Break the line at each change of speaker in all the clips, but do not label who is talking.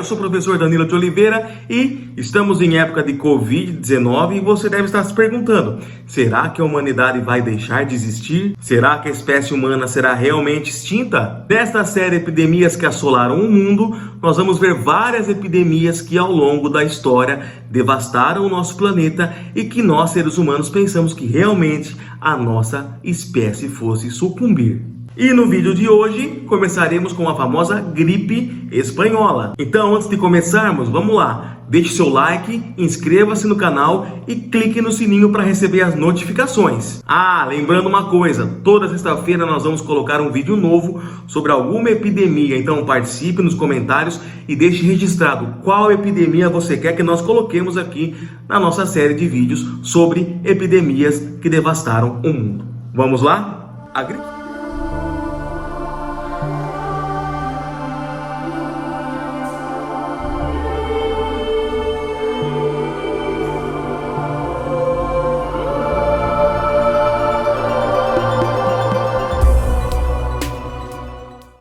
sou o professor Danilo de Oliveira e estamos em época de Covid-19 e você deve estar se perguntando: será que a humanidade vai deixar de existir? Será que a espécie humana será realmente extinta? Nesta série Epidemias que assolaram o mundo, nós vamos ver várias epidemias que ao longo da história devastaram o nosso planeta e que nós, seres humanos, pensamos que realmente a nossa espécie fosse sucumbir. E no vídeo de hoje, começaremos com a famosa gripe espanhola. Então, antes de começarmos, vamos lá. Deixe seu like, inscreva-se no canal e clique no sininho para receber as notificações. Lembrando uma coisa, toda sexta-feira nós vamos colocar um vídeo novo sobre alguma epidemia. Então participe nos comentários e deixe registrado qual epidemia você quer que nós coloquemos aqui na nossa série de vídeos sobre epidemias que devastaram o mundo. Vamos lá? A gripe.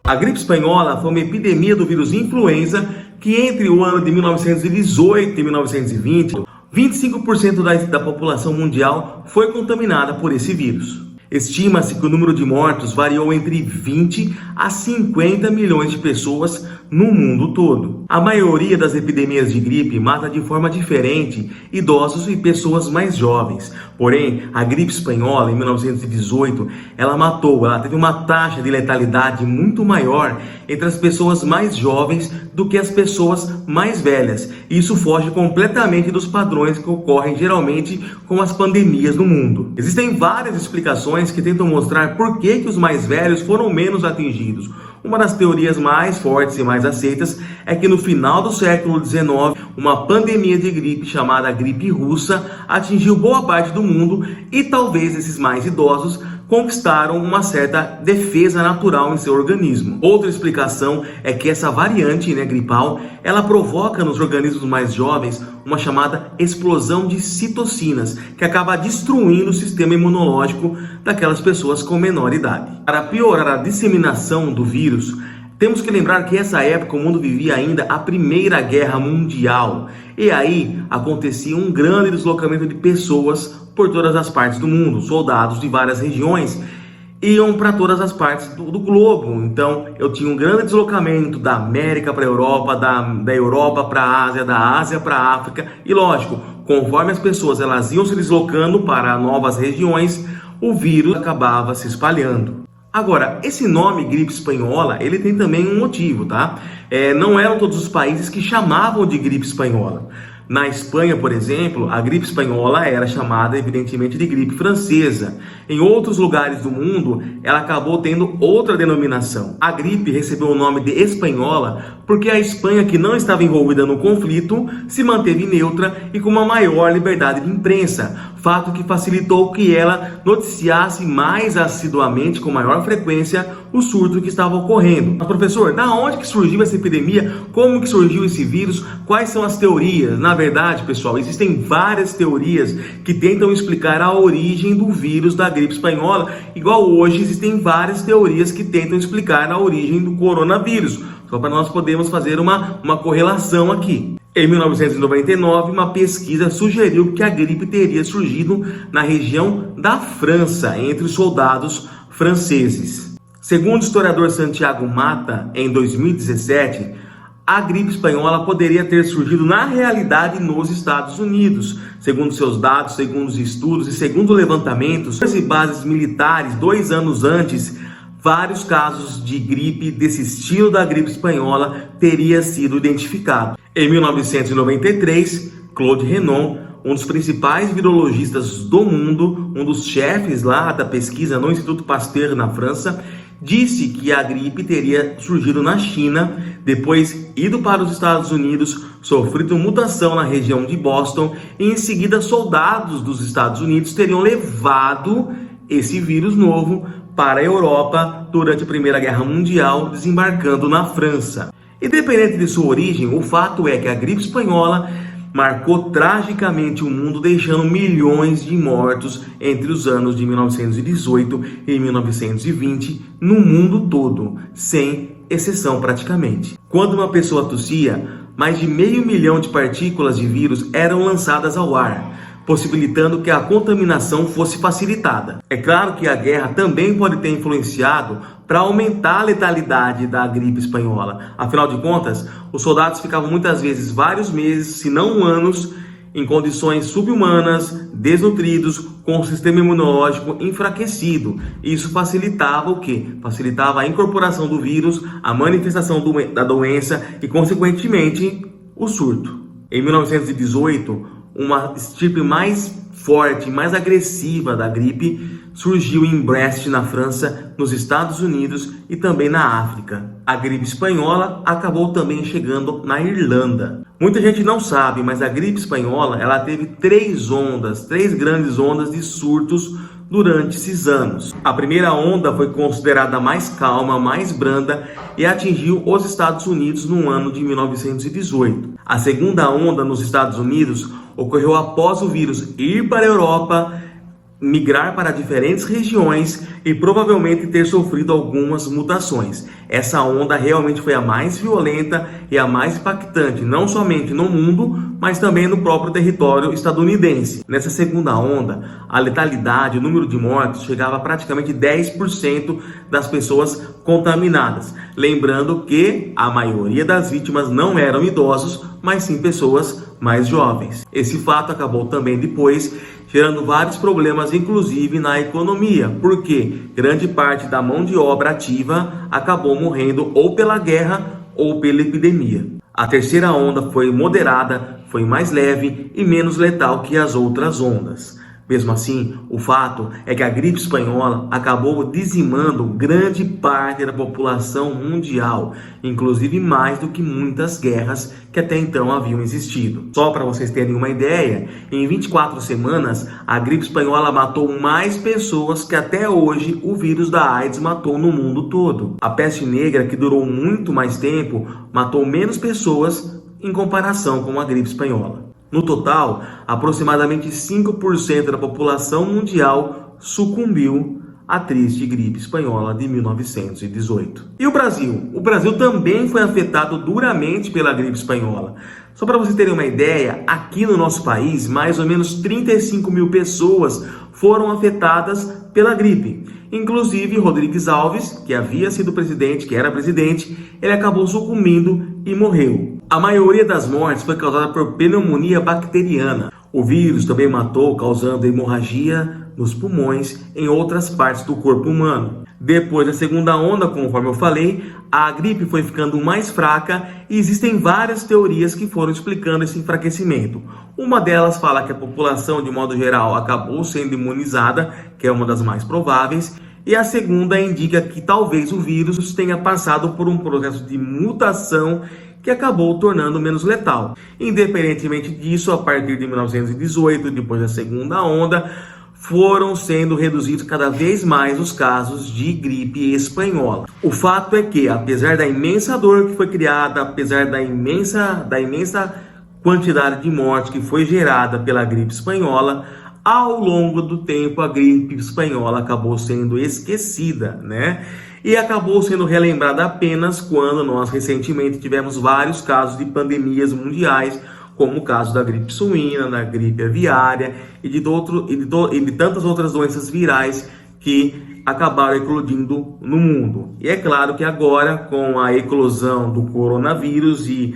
A gripe espanhola foi uma epidemia do vírus influenza que entre o ano de 1918 e 1920, 25% da população mundial foi contaminada por esse vírus. Estima-se que o número de mortos variou entre 20 a 50 milhões de pessoas no mundo todo. A maioria das epidemias de gripe mata de forma diferente idosos e pessoas mais jovens. Porém, a gripe espanhola, em 1918, ela teve uma taxa de letalidade muito maior entre as pessoas mais jovens do que as pessoas mais velhas. Isso foge completamente dos padrões que ocorrem geralmente com as pandemias no mundo. Existem várias explicações que tentam mostrar por que os mais velhos foram menos atingidos. Uma das teorias mais fortes e mais aceitas é que no final do século XIX, uma pandemia de gripe chamada gripe russa atingiu boa parte do mundo e talvez esses mais idosos conquistaram uma certa defesa natural em seu organismo. Outra explicação é que essa variante gripal, ela provoca nos organismos mais jovens uma chamada explosão de citocinas, que acaba destruindo o sistema imunológico daquelas pessoas com menor idade. Para piorar a disseminação do vírus, temos que lembrar que nessa época o mundo vivia ainda a Primeira Guerra Mundial. E aí acontecia um grande deslocamento de pessoas por todas as partes do mundo. Soldados de várias regiões iam para todas as partes do globo. Então eu tinha um grande deslocamento da América para a Europa, da Europa para a Ásia, da Ásia para a África. E lógico, conforme as pessoas elas iam se deslocando para novas regiões, o vírus acabava se espalhando. Agora, esse nome gripe espanhola, ele tem também um motivo, tá? Não eram todos os países que chamavam de gripe espanhola. Na Espanha, por exemplo, a gripe espanhola era chamada, evidentemente, de gripe francesa. Em outros lugares do mundo, ela acabou tendo outra denominação. A gripe recebeu o nome de espanhola porque a Espanha, que não estava envolvida no conflito, se manteve neutra e com uma maior liberdade de imprensa, fato que facilitou que ela noticiasse mais assiduamente, com maior frequência, o surto que estava ocorrendo. Mas, professor, da onde que surgiu essa epidemia? Como que surgiu esse vírus? Quais são as teorias? Na verdade, pessoal, existem várias teorias que tentam explicar a origem do vírus da gripe espanhola, igual hoje existem várias teorias que tentam explicar a origem do coronavírus, só para nós podermos fazer uma correlação aqui. Em 1999, uma pesquisa sugeriu que a gripe teria surgido na região da França, entre os soldados franceses. Segundo o historiador Santiago Mata, em 2017, a gripe espanhola poderia ter surgido na realidade nos Estados Unidos. Segundo seus dados, segundo os estudos e segundo levantamentos e bases militares, 2 anos antes, vários casos de gripe desse estilo da gripe espanhola teria sido identificado. Em 1993, Claude Renon, um dos principais virologistas do mundo, um dos chefes lá da pesquisa no Instituto Pasteur na França, disse que a gripe teria surgido na China, depois ido para os Estados Unidos, sofrido mutação na região de Boston e em seguida soldados dos Estados Unidos teriam levado esse vírus novo para a Europa durante a Primeira Guerra Mundial, desembarcando na França. Independente de sua origem, o fato é que a gripe espanhola marcou tragicamente o mundo, deixando milhões de mortos entre os anos de 1918 e 1920 no mundo todo, sem exceção praticamente. Quando uma pessoa tossia, mais de 500 mil de partículas de vírus eram lançadas ao ar, possibilitando que a contaminação fosse facilitada. É claro que a guerra também pode ter influenciado para aumentar a letalidade da gripe espanhola. Afinal de contas, os soldados ficavam muitas vezes vários meses, se não anos, em condições subhumanas, desnutridos, com o sistema imunológico enfraquecido. Isso facilitava o quê? Facilitava a incorporação do vírus, a manifestação da doença e, consequentemente, o surto. Em 1918, uma estirpe mais forte, mais agressiva da gripe surgiu em Brest, na França, nos Estados Unidos e também na África. A gripe espanhola acabou também chegando na Irlanda. Muita gente não sabe, mas a gripe espanhola ela teve três grandes ondas de surtos durante esses anos. A primeira onda foi considerada mais calma, mais branda e atingiu os Estados Unidos no ano de 1918. A segunda onda nos Estados Unidos ocorreu após o vírus ir para a Europa, migrar para diferentes regiões e provavelmente ter sofrido algumas mutações. Essa onda realmente foi a mais violenta e a mais impactante, não somente no mundo, mas também no próprio território estadunidense. Nessa segunda onda, a letalidade, o número de mortes chegava a praticamente 10% das pessoas contaminadas. Lembrando que a maioria das vítimas não eram idosos, mas sim pessoas mais jovens. Esse fato acabou também depois gerando vários problemas, inclusive na economia, porque grande parte da mão de obra ativa acabou morrendo ou pela guerra ou pela epidemia. A terceira onda foi moderada, foi mais leve e menos letal que as outras ondas. Mesmo assim, o fato é que a gripe espanhola acabou dizimando grande parte da população mundial, inclusive mais do que muitas guerras que até então haviam existido. Só para vocês terem uma ideia, em 24 semanas, a gripe espanhola matou mais pessoas que até hoje o vírus da AIDS matou no mundo todo. A peste negra, que durou muito mais tempo, matou menos pessoas em comparação com a gripe espanhola. No total, aproximadamente 5% da população mundial sucumbiu à triste gripe espanhola de 1918. E o Brasil? O Brasil também foi afetado duramente pela gripe espanhola. Só para vocês terem uma ideia, aqui no nosso país, mais ou menos 35 mil pessoas foram afetadas pela gripe. Inclusive, Rodrigues Alves, que havia sido presidente, que era presidente, ele acabou sucumbindo e morreu. A maioria das mortes foi causada por pneumonia bacteriana. O vírus também matou, causando hemorragia nos pulmões em outras partes do corpo humano. Depois da segunda onda, conforme eu falei, a gripe foi ficando mais fraca e existem várias teorias que foram explicando esse enfraquecimento. Uma delas fala que a população, de modo geral, acabou sendo imunizada, que é uma das mais prováveis. E a segunda indica que talvez o vírus tenha passado por um processo de mutação que acabou tornando menos letal. Independentemente disso, a partir de 1918, depois da segunda onda, foram sendo reduzidos cada vez mais os casos de gripe espanhola. O fato é que, apesar da imensa dor que foi criada, apesar da imensa quantidade de mortes que foi gerada pela gripe espanhola, ao longo do tempo a gripe espanhola acabou sendo esquecida, né? E acabou sendo relembrada apenas quando nós recentemente tivemos vários casos de pandemias mundiais, como o caso da gripe suína, da gripe aviária e de tantas outras doenças virais que acabaram eclodindo no mundo. E é claro que agora, com a eclosão do coronavírus e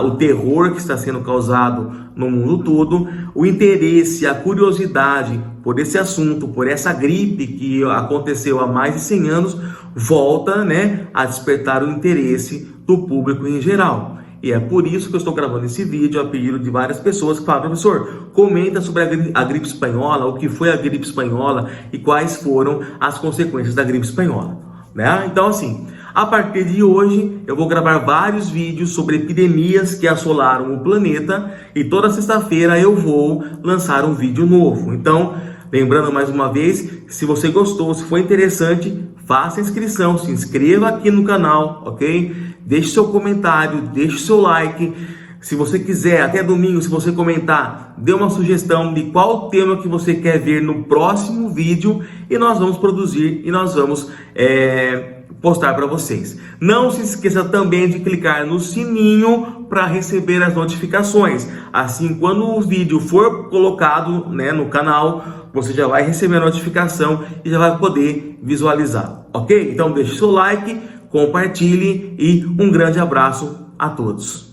o terror que está sendo causado no mundo todo, o interesse, a curiosidade por esse assunto, por essa gripe que aconteceu há mais de 100 anos, volta, né, a despertar o interesse do público em geral. E é por isso que eu estou gravando esse vídeo a pedido de várias pessoas que falam: professor, comenta sobre a gripe espanhola, o que foi a gripe espanhola e quais foram as consequências da gripe espanhola, né? Então, assim, a partir de hoje eu vou gravar vários vídeos sobre epidemias que assolaram o planeta e toda sexta-feira eu vou lançar um vídeo novo. Então, lembrando mais uma vez, se você gostou, se foi interessante, faça a inscrição, se inscreva aqui no canal, ok? Deixe seu comentário, deixe seu like. Se você quiser, até domingo, se você comentar, dê uma sugestão de qual tema que você quer ver no próximo vídeo e nós vamos produzir e nós vamos postar para vocês. Não se esqueça também de clicar no sininho para receber as notificações. Assim, quando o vídeo for colocado, né, no canal, você já vai receber a notificação e já vai poder visualizar, ok? Então deixe seu like, compartilhe e um grande abraço a todos.